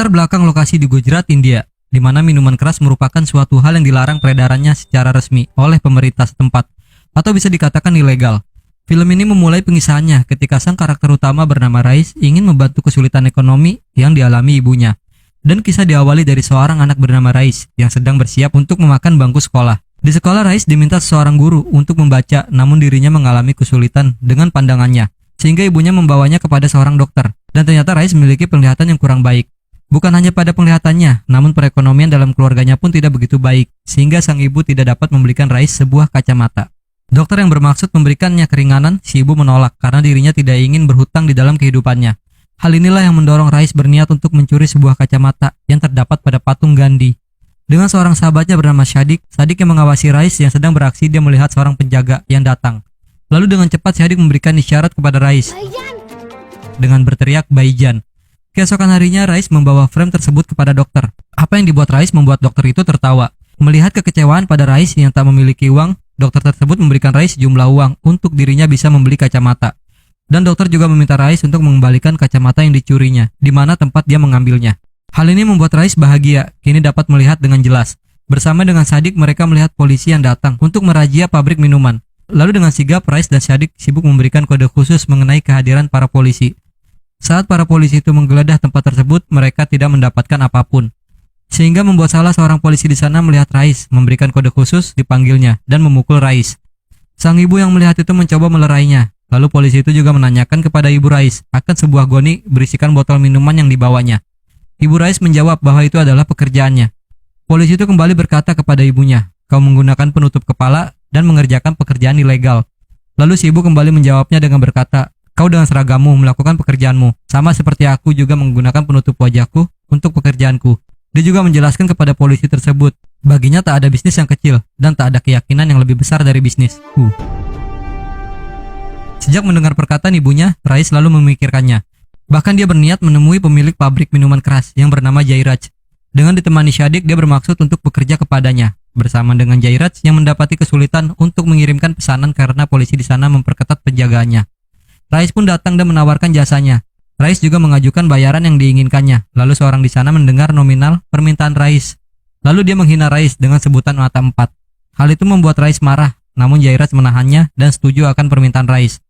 Latar belakang lokasi di Gujarat, India, di mana minuman keras merupakan suatu hal yang dilarang peredarannya secara resmi oleh pemerintah setempat, atau bisa dikatakan ilegal. Film ini memulai pengisahnya ketika sang karakter utama bernama Rais ingin membantu kesulitan ekonomi yang dialami ibunya. Dan kisah diawali dari seorang anak bernama Rais yang sedang bersiap untuk memakan bangku sekolah. Di sekolah, Rais diminta seorang guru untuk membaca, namun dirinya mengalami kesulitan dengan pandangannya, sehingga ibunya membawanya kepada seorang dokter. Dan ternyata Rais memiliki penglihatan yang kurang baik. Bukan hanya pada penglihatannya, namun perekonomian dalam keluarganya pun tidak begitu baik, sehingga sang ibu tidak dapat membelikan Rais sebuah kacamata. Dokter yang bermaksud memberikannya keringanan, si ibu menolak karena dirinya tidak ingin berhutang di dalam kehidupannya. Hal inilah yang mendorong Rais berniat untuk mencuri sebuah kacamata yang terdapat pada patung Gandhi. Dengan seorang sahabatnya bernama Shadik yang mengawasi Rais yang sedang beraksi, dia melihat seorang penjaga yang datang. Lalu dengan cepat Shadik memberikan isyarat kepada Rais dengan berteriak Baijan. Keesokan harinya Rais membawa frame tersebut kepada dokter. Apa yang dibuat Rais membuat dokter itu tertawa. Melihat kekecewaan pada Rais yang tak memiliki uang, dokter tersebut memberikan Rais sejumlah uang untuk dirinya bisa membeli kacamata. Dan dokter juga meminta Rais untuk mengembalikan kacamata yang dicurinya, di mana tempat dia mengambilnya. Hal ini membuat Rais bahagia, kini dapat melihat dengan jelas. Bersama dengan Shadik, mereka melihat polisi yang datang untuk merazia pabrik minuman. Lalu dengan sigap, Rais dan Shadik sibuk memberikan kode khusus mengenai kehadiran para polisi. Saat para polisi itu menggeledah tempat tersebut, mereka tidak mendapatkan apapun. Sehingga membuat salah seorang polisi di sana melihat Rais, memberikan kode khusus, dipanggilnya, dan memukul Rais. Sang ibu yang melihat itu mencoba melerainya. Lalu polisi itu juga menanyakan kepada ibu Rais akan sebuah goni berisikan botol minuman yang dibawanya. Ibu Rais menjawab bahwa itu adalah pekerjaannya. Polisi itu kembali berkata kepada ibunya, "Kau menggunakan penutup kepala dan mengerjakan pekerjaan ilegal." Lalu si ibu kembali menjawabnya dengan berkata, "Kau dengan seragammu melakukan pekerjaanmu, sama seperti aku juga menggunakan penutup wajahku untuk pekerjaanku." Dia juga menjelaskan kepada polisi tersebut, baginya tak ada bisnis yang kecil dan tak ada keyakinan yang lebih besar dari bisnis. Sejak mendengar perkataan ibunya, Rais selalu memikirkannya. Bahkan dia berniat menemui pemilik pabrik minuman keras yang bernama Jairaj. Dengan ditemani Shadik, dia bermaksud untuk bekerja kepadanya. Bersama dengan Jairaj yang mendapati kesulitan untuk mengirimkan pesanan karena polisi di sana memperketat penjagaannya. Rais pun datang dan menawarkan jasanya. Rais juga mengajukan bayaran yang diinginkannya. Lalu seorang di sana mendengar nominal permintaan Rais. Lalu dia menghina Rais dengan sebutan mata empat. Hal itu membuat Rais marah, namun Jairaj menahannya dan setuju akan permintaan Rais.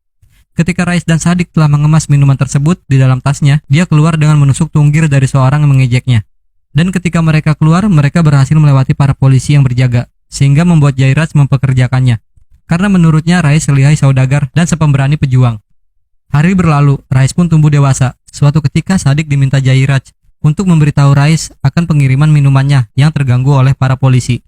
Ketika Rais dan Shadik telah mengemas minuman tersebut di dalam tasnya, dia keluar dengan menusuk tunggir dari seorang yang mengejeknya. Dan ketika mereka keluar, mereka berhasil melewati para polisi yang berjaga, sehingga membuat Jairaj mempekerjakannya. Karena menurutnya Rais lihai saudagar dan sepemberani pejuang. Hari berlalu, Rais pun tumbuh dewasa. Suatu ketika Shadik diminta Jairaj untuk memberitahu Rais akan pengiriman minumannya yang terganggu oleh para polisi.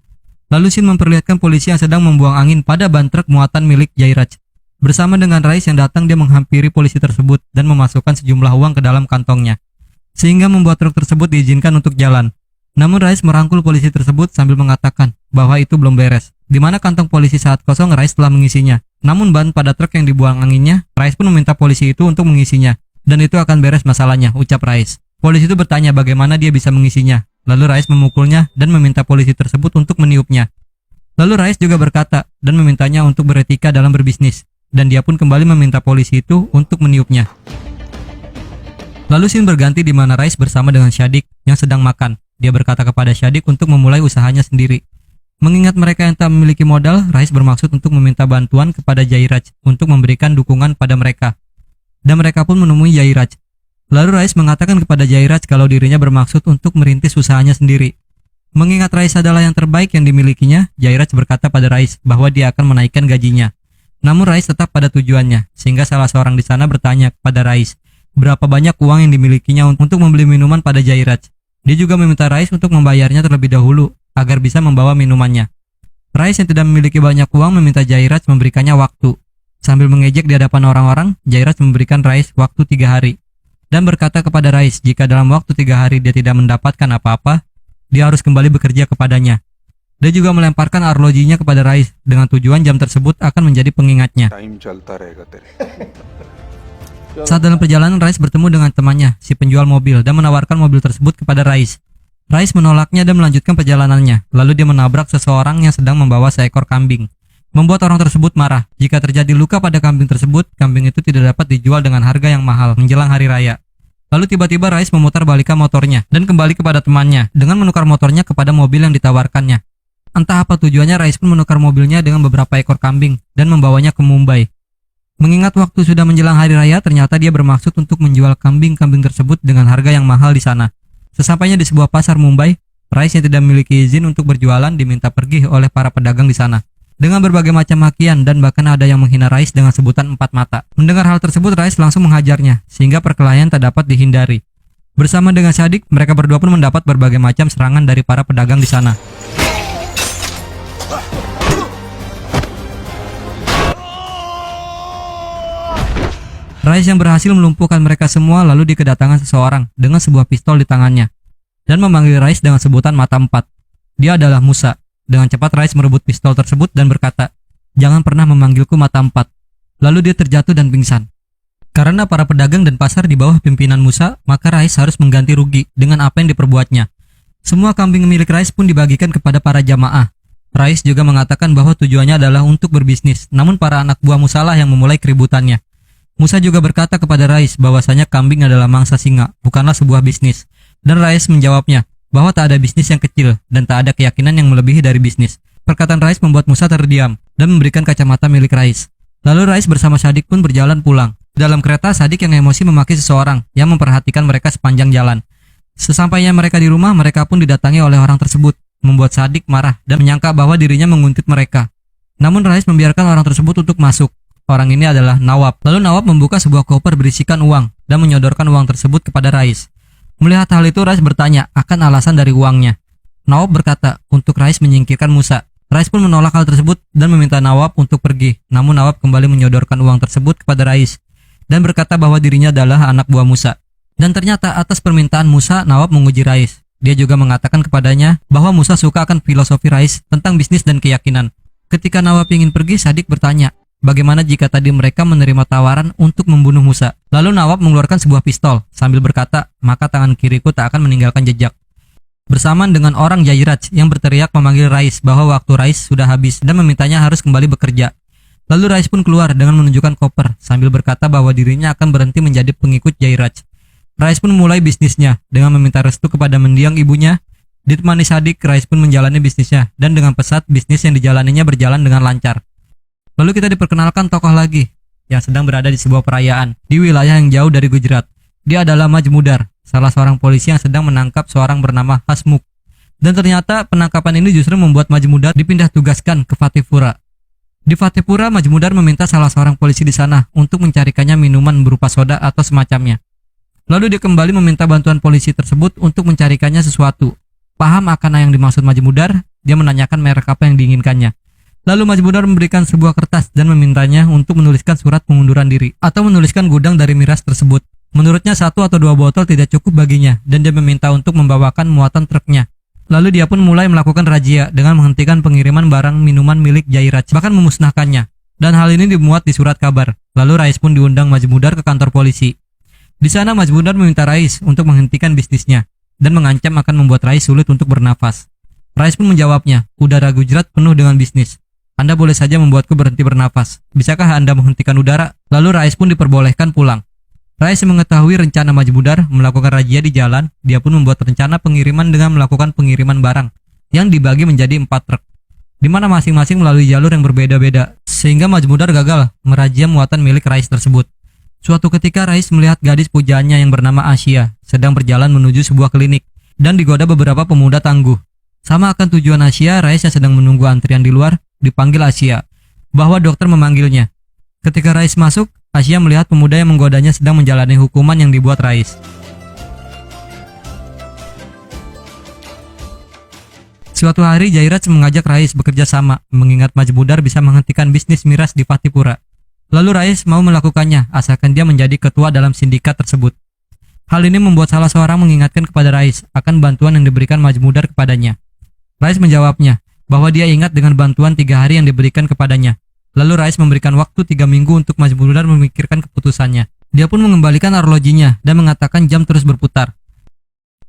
Lalu Shin memperlihatkan polisi yang sedang membuang angin pada ban truk muatan milik Jairaj. Bersama dengan Rais yang datang, dia menghampiri polisi tersebut dan memasukkan sejumlah uang ke dalam kantongnya, sehingga membuat truk tersebut diizinkan untuk jalan. Namun Rais merangkul polisi tersebut sambil mengatakan bahwa itu belum beres, di mana kantong polisi saat kosong Rais telah mengisinya. Namun ban pada truk yang dibuang anginnya, Rais pun meminta polisi itu untuk mengisinya, dan itu akan beres masalahnya, ucap Rais. Polisi itu bertanya bagaimana dia bisa mengisinya. Lalu Rais memukulnya dan meminta polisi tersebut untuk meniupnya. Lalu Rais juga berkata dan memintanya untuk beretika dalam berbisnis, dan dia pun kembali meminta polisi itu untuk meniupnya. Lalu scene berganti di mana Rais bersama dengan Shadik yang sedang makan. Dia berkata kepada Shadik untuk memulai usahanya sendiri. Mengingat mereka yang tak memiliki modal, Rais bermaksud untuk meminta bantuan kepada Jairaj untuk memberikan dukungan pada mereka. Dan mereka pun menemui Jairaj. Lalu Rais mengatakan kepada Jairaj kalau dirinya bermaksud untuk merintis usahanya sendiri. Mengingat Rais adalah yang terbaik yang dimilikinya, Jairaj berkata pada Rais bahwa dia akan menaikkan gajinya. Namun Rais tetap pada tujuannya, sehingga salah seorang di sana bertanya kepada Rais berapa banyak uang yang dimilikinya untuk membeli minuman pada Jairaj. Dia juga meminta Rais untuk membayarnya terlebih dahulu agar bisa membawa minumannya. Rais yang tidak memiliki banyak uang meminta Jairaj memberikannya waktu. Sambil mengejek di hadapan orang-orang, Jairaj memberikan Rais waktu 3 hari. Dan berkata kepada Rais jika dalam waktu 3 hari dia tidak mendapatkan apa-apa, dia harus kembali bekerja kepadanya. Dia juga melemparkan arlojinya kepada Rais dengan tujuan jam tersebut akan menjadi pengingatnya. Saat dalam perjalanan, Rais bertemu dengan temannya, si penjual mobil, dan menawarkan mobil tersebut kepada Rais. Rais menolaknya dan melanjutkan perjalanannya. Lalu dia menabrak seseorang yang sedang membawa seekor kambing, membuat orang tersebut marah. Jika terjadi luka pada kambing tersebut, kambing itu tidak dapat dijual dengan harga yang mahal menjelang hari raya. Lalu tiba-tiba Rais memutar balikan motornya dan kembali kepada temannya dengan menukar motornya kepada mobil yang ditawarkannya. Entah apa tujuannya, Rais pun menukar mobilnya dengan beberapa ekor kambing dan membawanya ke Mumbai. Mengingat waktu sudah menjelang hari raya, ternyata dia bermaksud untuk menjual kambing-kambing tersebut dengan harga yang mahal di sana. Sesampainya di sebuah pasar Mumbai, Rais yang tidak memiliki izin untuk berjualan diminta pergi oleh para pedagang di sana dengan berbagai macam makian, dan bahkan ada yang menghina Rais dengan sebutan empat mata. Mendengar hal tersebut, Rais langsung menghajarnya sehingga perkelahian tak dapat dihindari. Bersama dengan Shadiq, mereka berdua pun mendapat berbagai macam serangan dari para pedagang di sana. Rais yang berhasil melumpuhkan mereka semua, lalu dikedatangan seseorang dengan sebuah pistol di tangannya dan memanggil Rais dengan sebutan mata empat. Dia adalah Musa. Dengan cepat Rais merebut pistol tersebut dan berkata, "Jangan pernah memanggilku mata empat." Lalu dia terjatuh dan pingsan. Karena para pedagang dan pasar di bawah pimpinan Musa, maka Rais harus mengganti rugi dengan apa yang diperbuatnya. Semua kambing milik Rais pun dibagikan kepada para jamaah. Rais juga mengatakan bahwa tujuannya adalah untuk berbisnis, namun para anak buah Musa lah yang memulai keributannya. Musa juga berkata kepada Rais bahwasanya kambing adalah mangsa singa, bukanlah sebuah bisnis. Dan Rais menjawabnya bahwa tak ada bisnis yang kecil dan tak ada keyakinan yang melebihi dari bisnis. Perkataan Rais membuat Musa terdiam dan memberikan kacamata milik Rais. Lalu Rais bersama Shadiq pun berjalan pulang. Dalam kereta, Shadiq yang emosi memaki seseorang yang memperhatikan mereka sepanjang jalan. Sesampainya mereka di rumah, mereka pun didatangi oleh orang tersebut, membuat Shadiq marah dan menyangka bahwa dirinya menguntit mereka. Namun Rais membiarkan orang tersebut untuk masuk. Orang ini adalah Nawab. Lalu Nawab membuka sebuah koper berisikan uang dan menyodorkan uang tersebut kepada Rais. Melihat hal itu, Rais bertanya akan alasan dari uangnya. Nawab berkata untuk Rais menyingkirkan Musa. Rais pun menolak hal tersebut dan meminta Nawab untuk pergi. Namun Nawab kembali menyodorkan uang tersebut kepada Rais dan berkata bahwa dirinya adalah anak buah Musa. Dan ternyata atas permintaan Musa, Nawab menguji Rais. Dia juga mengatakan kepadanya bahwa Musa suka akan filosofi Rais tentang bisnis dan keyakinan. Ketika Nawab ingin pergi, Shadiq bertanya, bagaimana jika tadi mereka menerima tawaran untuk membunuh Musa? Lalu Nawab mengeluarkan sebuah pistol sambil berkata, maka tangan kiriku tak akan meninggalkan jejak. Bersamaan dengan orang Jairaj yang berteriak memanggil Rais bahwa waktu Rais sudah habis dan memintanya harus kembali bekerja. Lalu Rais pun keluar dengan menunjukkan koper sambil berkata bahwa dirinya akan berhenti menjadi pengikut Jairaj. Rais pun mulai bisnisnya dengan meminta restu kepada mendiang ibunya. Ditemani Shadiq, Rais pun menjalani bisnisnya dan dengan pesat bisnis yang dijalaninya berjalan dengan lancar. Lalu kita diperkenalkan tokoh lagi yang sedang berada di sebuah perayaan di wilayah yang jauh dari Gujarat. Dia adalah Majmudar, salah seorang polisi yang sedang menangkap seorang bernama Hasmukh. Dan ternyata penangkapan ini justru membuat Majmudar dipindah tugaskan ke Fatehpura. Di Fatehpura, Majmudar meminta salah seorang polisi di sana untuk mencarikannya minuman berupa soda atau semacamnya. Lalu dia kembali meminta bantuan polisi tersebut untuk mencarikannya sesuatu. Paham akan yang dimaksud Majmudar, dia menanyakan merek apa yang diinginkannya. Lalu Majmudar memberikan sebuah kertas dan memintanya untuk menuliskan surat pengunduran diri atau menuliskan gudang dari miras tersebut. Menurutnya 1 atau 2 botol tidak cukup baginya dan dia meminta untuk membawakan muatan truknya. Lalu dia pun mulai melakukan razia dengan menghentikan pengiriman barang minuman milik Jairaj, bahkan memusnahkannya. Dan hal ini dimuat di surat kabar. Lalu Rais pun diundang Majmudar ke kantor polisi. Di sana Majmudar meminta Rais untuk menghentikan bisnisnya dan mengancam akan membuat Rais sulit untuk bernafas. Rais pun menjawabnya, udara Gujarat penuh dengan bisnis. Anda boleh saja membuatku berhenti bernafas. Bisakah Anda menghentikan udara? Lalu Rais pun diperbolehkan pulang. Rais mengetahui rencana Majmudar melakukan razia di jalan. Dia pun membuat rencana pengiriman dengan melakukan pengiriman barang yang dibagi menjadi 4 truk, di mana masing-masing melalui jalur yang berbeda-beda, sehingga Majmudar gagal merazia muatan milik Rais tersebut. Suatu ketika Rais melihat gadis pujaannya yang bernama Asia sedang berjalan menuju sebuah klinik dan digoda beberapa pemuda tangguh. Sama akan tujuan Asia, Rais yang sedang menunggu antrian di luar dipanggil Asia bahwa dokter memanggilnya. Ketika Rais masuk, Asia melihat pemuda yang menggodanya sedang menjalani hukuman yang dibuat Rais. Suatu hari Jairaj mengajak Rais bekerja sama, mengingat Majmudar bisa menghentikan bisnis miras di Fatehpura. Lalu Rais mau melakukannya asalkan dia menjadi ketua dalam sindikat tersebut. Hal ini membuat salah seorang mengingatkan kepada Rais akan bantuan yang diberikan Majmudar kepadanya. Rais menjawabnya bahwa dia ingat dengan bantuan 3 hari yang diberikan kepadanya. Lalu Rais memberikan waktu 3 minggu untuk Majmudar memikirkan keputusannya. Dia pun mengembalikan arlojinya dan mengatakan jam terus berputar.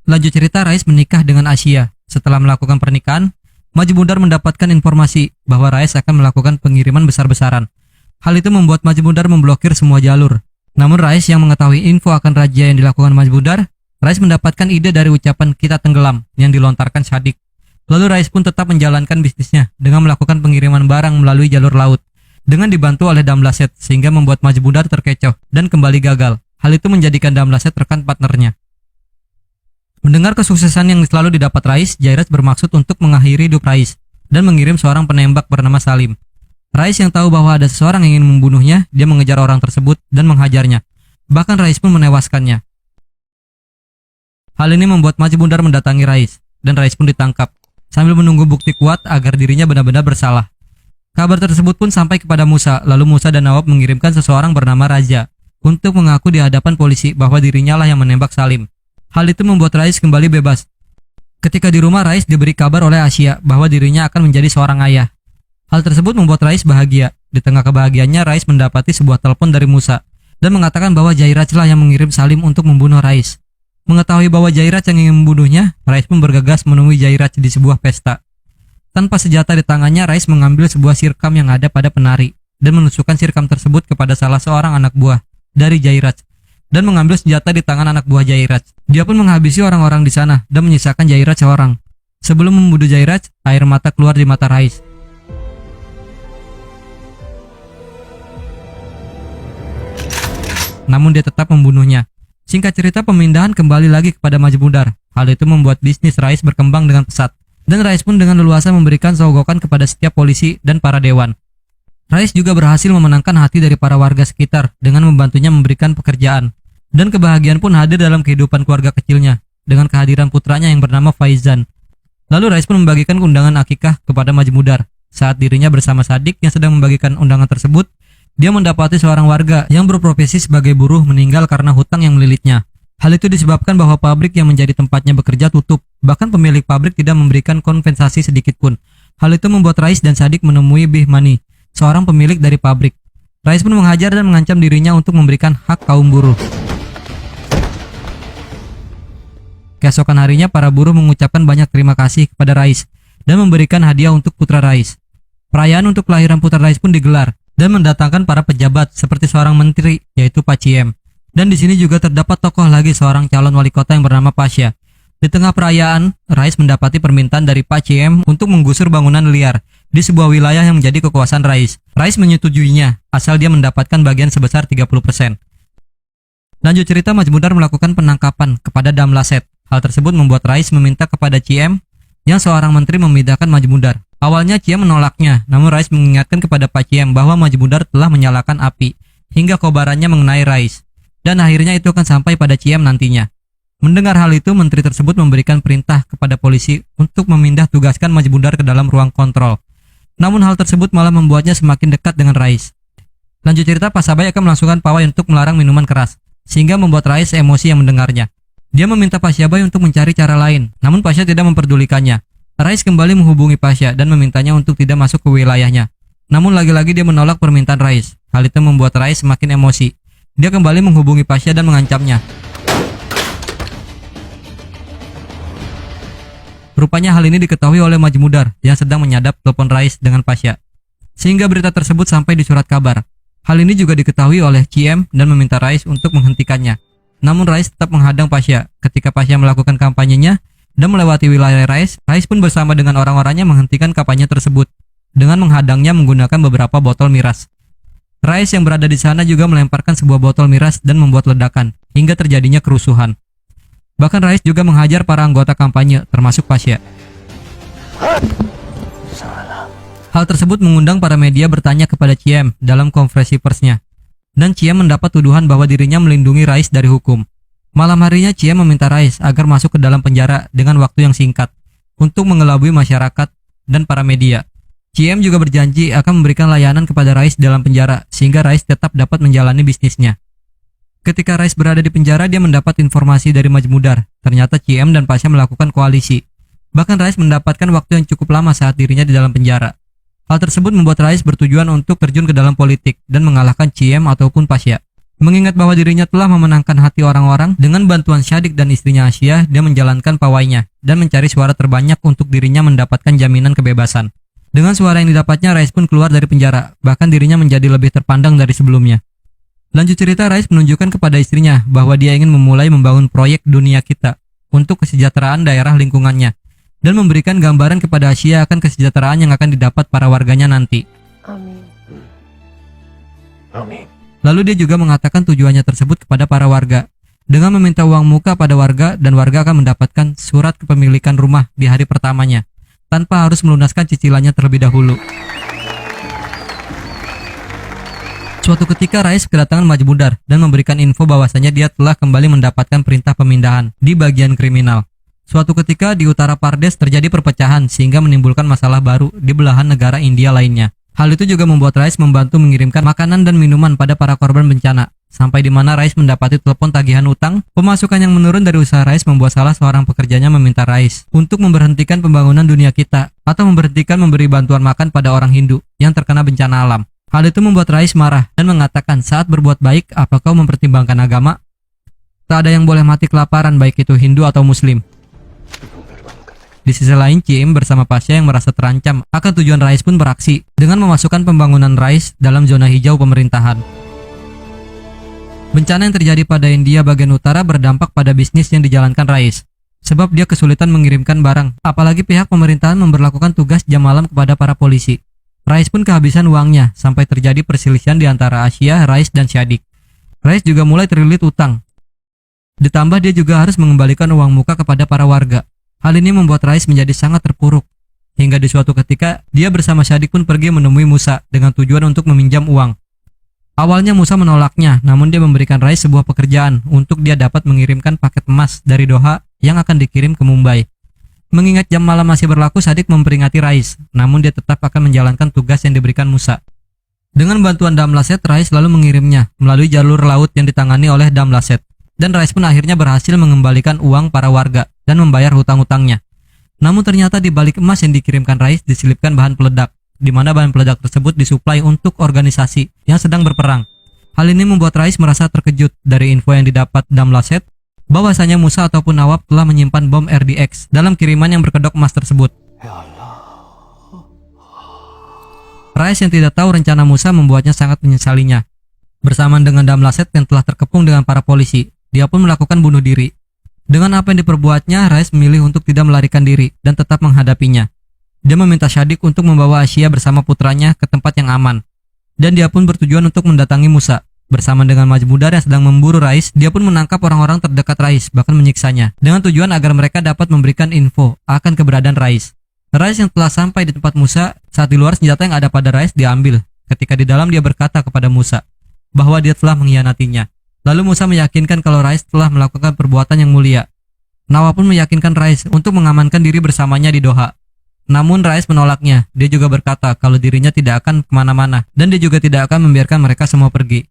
Lanjut cerita, Rais menikah dengan Asia. Setelah melakukan pernikahan, Majmudar mendapatkan informasi bahwa Rais akan melakukan pengiriman besar-besaran. Hal itu membuat Majmudar memblokir semua jalur. Namun Rais yang mengetahui info akan razia yang dilakukan Majmudar, Rais mendapatkan ide dari ucapan "kita tenggelam" yang dilontarkan Shadik. Lalu Rais pun tetap menjalankan bisnisnya dengan melakukan pengiriman barang melalui jalur laut dengan dibantu oleh Damlaset, sehingga membuat Majmudar terkecoh dan kembali gagal. Hal itu menjadikan Damlaset rekan partnernya. Mendengar kesuksesan yang selalu didapat Rais, Jairaj bermaksud untuk mengakhiri hidup Rais dan mengirim seorang penembak bernama Salim. Rais yang tahu bahwa ada seseorang yang ingin membunuhnya, dia mengejar orang tersebut dan menghajarnya. Bahkan Rais pun menewaskannya. Hal ini membuat Majmudar mendatangi Rais, dan Rais pun ditangkap, sambil menunggu bukti kuat agar dirinya benar-benar bersalah. Kabar tersebut pun sampai kepada Musa, lalu Musa dan Nawab mengirimkan seseorang bernama Raja untuk mengaku di hadapan polisi bahwa dirinya lah yang menembak Salim. Hal itu membuat Rais kembali bebas. Ketika di rumah, Rais diberi kabar oleh Asia bahwa dirinya akan menjadi seorang ayah. Hal tersebut membuat Rais bahagia. Di tengah kebahagiaannya, Rais mendapati sebuah telepon dari Musa dan mengatakan bahwa Jairaj lah yang mengirim Salim untuk membunuh Rais. Mengetahui bahwa Jairaj yang ingin membunuhnya, Rais pun bergegas menemui Jairaj di sebuah pesta. Tanpa senjata di tangannya, Rais mengambil sebuah sirkam yang ada pada penari dan menusukkan sirkam tersebut kepada salah seorang anak buah dari Jairaj dan mengambil senjata di tangan anak buah Jairaj. Dia pun menghabisi orang-orang di sana dan menyisakan Jairaj seorang. Sebelum membunuh Jairaj, air mata keluar di mata Rais. Namun dia tetap membunuhnya. Singkat cerita, pemindahan kembali lagi kepada Majmudar. Hal itu membuat bisnis Rais berkembang dengan pesat, dan Rais pun dengan leluasa memberikan sogokan kepada setiap polisi dan para dewan. Rais juga berhasil memenangkan hati dari para warga sekitar dengan membantunya memberikan pekerjaan, dan kebahagiaan pun hadir dalam kehidupan keluarga kecilnya dengan kehadiran putranya yang bernama Faizan. Lalu Rais pun membagikan undangan akikah kepada Majmudar. Saat dirinya bersama Sadik yang sedang membagikan undangan tersebut, dia mendapati seorang warga yang berprofesi sebagai buruh meninggal karena hutang yang melilitnya. Hal itu disebabkan bahwa pabrik yang menjadi tempatnya bekerja tutup. Bahkan pemilik pabrik tidak memberikan kompensasi sedikit pun. Hal itu membuat Rais dan Sadik menemui Bihmani, seorang pemilik dari pabrik. Rais pun menghajar dan mengancam dirinya untuk memberikan hak kaum buruh. Keesokan harinya, para buruh mengucapkan banyak terima kasih kepada Rais dan memberikan hadiah untuk putra Rais. Perayaan untuk kelahiran putra Rais pun digelar dan mendatangkan para pejabat seperti seorang menteri, yaitu Pak Ciem. Dan di sini juga terdapat tokoh lagi, seorang calon wali kota yang bernama Pasya. Di tengah perayaan, Rais mendapati permintaan dari Pak Ciem untuk menggusur bangunan liar di sebuah wilayah yang menjadi kekuasaan Rais. Rais menyetujuinya, asal dia mendapatkan bagian sebesar 30%. Lanjut cerita, Majmudar melakukan penangkapan kepada Damlaset. Hal tersebut membuat Rais meminta kepada Ciem, yang seorang menteri, memindahkan Majmudar. Awalnya Ciem menolaknya, namun Rais mengingatkan kepada Pak Ciem bahwa Majmudar telah menyalakan api hingga kobarannya mengenai Rais, dan akhirnya itu akan sampai pada Ciem nantinya. Mendengar hal itu, menteri tersebut memberikan perintah kepada polisi untuk memindah tugaskan Majmudar ke dalam ruang kontrol. Namun hal tersebut malah membuatnya semakin dekat dengan Rais. Lanjut cerita, Pasabai akan melangsungkan pawai untuk melarang minuman keras, sehingga membuat Rais emosi yang mendengarnya. Dia meminta Pasyabai untuk mencari cara lain, namun Pasya tidak memperdulikannya. Rais kembali menghubungi Pasya dan memintanya untuk tidak masuk ke wilayahnya. Namun lagi-lagi dia menolak permintaan Rais. Hal itu membuat Rais semakin emosi. Dia kembali menghubungi Pasya dan mengancamnya. Rupanya hal ini diketahui oleh Majmudar yang sedang menyadap telepon Rais dengan Pasya, sehingga berita tersebut sampai di surat kabar. Hal ini juga diketahui oleh Ciem dan meminta Rais untuk menghentikannya. Namun Rais tetap menghadang Pasya. Ketika Pasya melakukan kampanyenya dan melewati wilayah Rais pun bersama dengan orang-orangnya menghentikan kampanye tersebut dengan menghadangnya menggunakan beberapa botol miras. Rais yang berada di sana juga melemparkan sebuah botol miras dan membuat ledakan hingga terjadinya kerusuhan. Bahkan Rais juga menghajar para anggota kampanye termasuk Pasya. Hal tersebut mengundang para media bertanya kepada Ciem dalam konferensi persnya, dan Ciem mendapat tuduhan bahwa dirinya melindungi Rais dari hukum. Malam harinya Ciem meminta Rais agar masuk ke dalam penjara dengan waktu yang singkat untuk mengelabui masyarakat dan para media. Ciem juga berjanji akan memberikan layanan kepada Rais dalam penjara sehingga Rais tetap dapat menjalani bisnisnya. Ketika Rais berada di penjara, dia mendapat informasi dari Majmudar. Ternyata Ciem dan Pasya melakukan koalisi. Bahkan Rais mendapatkan waktu yang cukup lama saat dirinya di dalam penjara. Hal tersebut membuat Rais bertujuan untuk terjun ke dalam politik dan mengalahkan Ciem ataupun Pasya. Mengingat bahwa dirinya telah memenangkan hati orang-orang dengan bantuan Shadik dan istrinya Asia, dia menjalankan pawainya dan mencari suara terbanyak untuk dirinya mendapatkan jaminan kebebasan. Dengan suara yang didapatnya, Rais pun keluar dari penjara, bahkan dirinya menjadi lebih terpandang dari sebelumnya. Lanjut cerita, Rais menunjukkan kepada istrinya bahwa dia ingin memulai membangun proyek dunia kita untuk kesejahteraan daerah lingkungannya dan memberikan gambaran kepada Asia akan kesejahteraan yang akan didapat para warganya nanti. Amin. Amin. Lalu dia juga mengatakan tujuannya tersebut kepada para warga dengan meminta uang muka pada warga, dan warga akan mendapatkan surat kepemilikan rumah di hari pertamanya tanpa harus melunaskan cicilannya terlebih dahulu. Suatu ketika Rais kedatangan Majmudar dan memberikan info bahwasanya dia telah kembali mendapatkan perintah pemindahan di bagian kriminal. Suatu ketika di utara Pardes terjadi perpecahan sehingga menimbulkan masalah baru di belahan negara India lainnya. Hal itu juga membuat Rais membantu mengirimkan makanan dan minuman pada para korban bencana. Sampai di mana Rais mendapati telepon tagihan utang, pemasukan yang menurun dari usaha Rais membuat salah seorang pekerjanya meminta Rais untuk memberhentikan pembangunan dunia kita atau memberhentikan memberi bantuan makan pada orang Hindu yang terkena bencana alam. Hal itu membuat Rais marah dan mengatakan, saat berbuat baik, apa kau mempertimbangkan agama? Tak ada yang boleh mati kelaparan, baik itu Hindu atau Muslim. Di sisi lain, Cim bersama Pasha yang merasa terancam akan tujuan Rais pun beraksi dengan memasukkan pembangunan Rais dalam zona hijau pemerintahan. Bencana yang terjadi pada India bagian utara berdampak pada bisnis yang dijalankan Rais, sebab dia kesulitan mengirimkan barang, apalagi pihak pemerintahan memberlakukan tugas jam malam kepada para polisi. Rais pun kehabisan uangnya sampai terjadi perselisihan di antara Asia, Rais, dan Syadik. Rais juga mulai terlilit utang. Ditambah dia juga harus mengembalikan uang muka kepada para warga. Hal ini membuat Rais menjadi sangat terpuruk. Hingga di suatu ketika, dia bersama Syadik pun pergi menemui Musa dengan tujuan untuk meminjam uang. Awalnya Musa menolaknya, namun dia memberikan Rais sebuah pekerjaan untuk dia dapat mengirimkan paket emas dari Doha yang akan dikirim ke Mumbai. Mengingat jam malam masih berlaku, Syadik memperingati Rais, namun dia tetap akan menjalankan tugas yang diberikan Musa. Dengan bantuan Damlaset, Rais lalu mengirimnya melalui jalur laut yang ditangani oleh Damlaset. Dan Rais pun akhirnya berhasil mengembalikan uang para warga dan membayar hutang-hutangnya. Namun ternyata di balik emas yang dikirimkan Rais diselipkan bahan peledak, di mana bahan peledak tersebut disuplai untuk organisasi yang sedang berperang. Hal ini membuat Rais merasa terkejut dari info yang didapat Damlaset bahwasanya Musa ataupun Nawab telah menyimpan bom RDX dalam kiriman yang berkedok emas tersebut. Rais yang tidak tahu rencana Musa membuatnya sangat menyesalinya. Bersamaan dengan Damlaset yang telah terkepung dengan para polisi, dia pun melakukan bunuh diri. Dengan apa yang diperbuatnya, Rais memilih untuk tidak melarikan diri dan tetap menghadapinya. Dia meminta Syadik untuk membawa Asia bersama putranya ke tempat yang aman. Dan dia pun bertujuan untuk mendatangi Musa. Bersama dengan Majmudar yang sedang memburu Rais, dia pun menangkap orang-orang terdekat Rais, bahkan menyiksanya, dengan tujuan agar mereka dapat memberikan info akan keberadaan Rais. Rais yang telah sampai di tempat Musa, saat di luar senjata yang ada pada Rais diambil. Ketika di dalam dia berkata kepada Musa bahwa dia telah mengkhianatinya. Lalu Musa meyakinkan kalau Rais telah melakukan perbuatan yang mulia. Nawab pun meyakinkan Rais untuk mengamankan diri bersamanya di Doha. Namun Rais menolaknya. Dia juga berkata kalau dirinya tidak akan kemana-mana dan dia juga tidak akan membiarkan mereka semua pergi.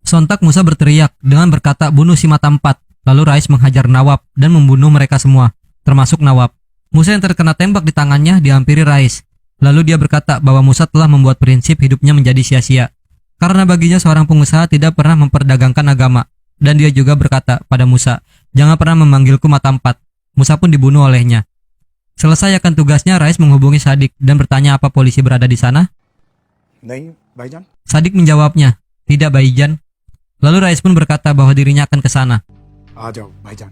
Sontak Musa berteriak dengan berkata bunuh si mata empat. Lalu Rais menghajar Nawab dan membunuh mereka semua, termasuk Nawab. Musa yang terkena tembak di tangannya dihampiri Rais. Lalu dia berkata bahwa Musa telah membuat prinsip hidupnya menjadi sia-sia. Karena baginya seorang pengusaha tidak pernah memperdagangkan agama. Dan dia juga berkata pada Musa, jangan pernah memanggilku mata empat. Musa pun dibunuh olehnya. Selesai akan tugasnya, Rais menghubungi Syadik dan bertanya apa polisi berada di sana. Syadik menjawabnya, tidak Baijan. Lalu Rais pun berkata bahwa dirinya akan ke sana.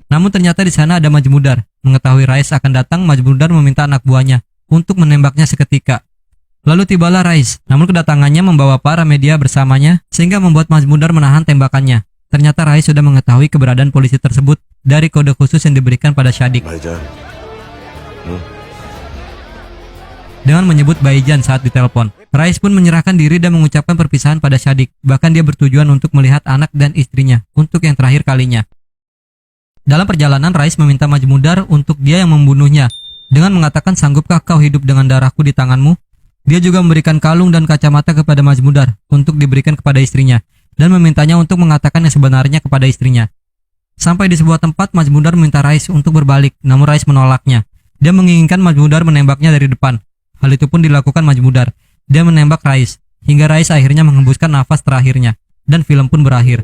Namun ternyata di sana ada Majmudar. Mengetahui Rais akan datang, Majmudar meminta anak buahnya untuk menembaknya seketika. Lalu tibalah Rais, namun kedatangannya membawa para media bersamanya sehingga membuat Majmudar menahan tembakannya. Ternyata Rais sudah mengetahui keberadaan polisi tersebut dari kode khusus yang diberikan pada Syadik. Dengan menyebut Baijan saat ditelepon, Rais pun menyerahkan diri dan mengucapkan perpisahan pada Syadik. Bahkan dia bertujuan untuk melihat anak dan istrinya untuk yang terakhir kalinya. Dalam perjalanan, Rais meminta Majmudar untuk dia yang membunuhnya dengan mengatakan, sanggupkah kau hidup dengan darahku di tanganmu? Dia juga memberikan kalung dan kacamata kepada Majmudar untuk diberikan kepada istrinya dan memintanya untuk mengatakan yang sebenarnya kepada istrinya. Sampai di sebuah tempat, Majmudar meminta Rais untuk berbalik, namun Rais menolaknya. Dia menginginkan Majmudar menembaknya dari depan. Hal itu pun dilakukan Majmudar. Dia menembak Rais, hingga Rais akhirnya menghembuskan nafas terakhirnya, dan film pun berakhir.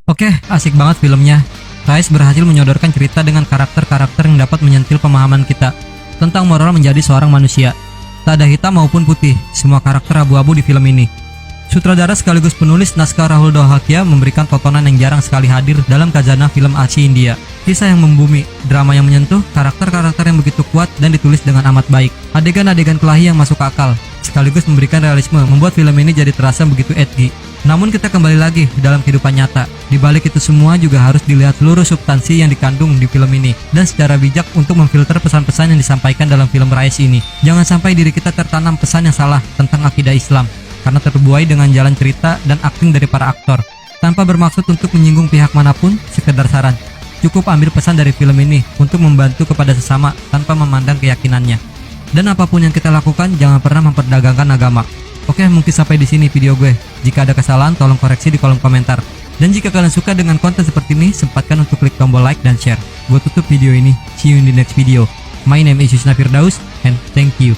Oke, asik banget filmnya. Rais berhasil menyodorkan cerita dengan karakter-karakter yang dapat menyentil pemahaman kita tentang moral menjadi seorang manusia. Tak ada hitam maupun putih, semua karakter abu-abu di film ini. Sutradara sekaligus penulis naskah Rahul Dohakia memberikan tontonan yang jarang sekali hadir dalam khazanah film aksi India. Kisah yang membumi, drama yang menyentuh, karakter-karakter yang begitu kuat dan ditulis dengan amat baik. Adegan-adegan kelahi yang masuk akal, sekaligus memberikan realisme, membuat film ini jadi terasa begitu edgy. Namun kita kembali lagi dalam kehidupan nyata. Di balik itu semua juga harus dilihat seluruh substansi yang dikandung di film ini dan secara bijak untuk memfilter pesan-pesan yang disampaikan dalam film Rais ini. Jangan sampai diri kita tertanam pesan yang salah tentang akidah Islam karena terbuai dengan jalan cerita dan akting dari para aktor. Tanpa bermaksud untuk menyinggung pihak manapun, sekedar saran. Cukup ambil pesan dari film ini untuk membantu kepada sesama tanpa memandang keyakinannya. Dan apapun yang kita lakukan, jangan pernah memperdagangkan agama. Oke, mungkin sampai di sini video gue. Jika ada kesalahan, tolong koreksi di kolom komentar. Dan jika kalian suka dengan konten seperti ini, sempatkan untuk klik tombol like dan share. Gue tutup video ini. See you in the next video. My name is Yusna Firdaus, and thank you.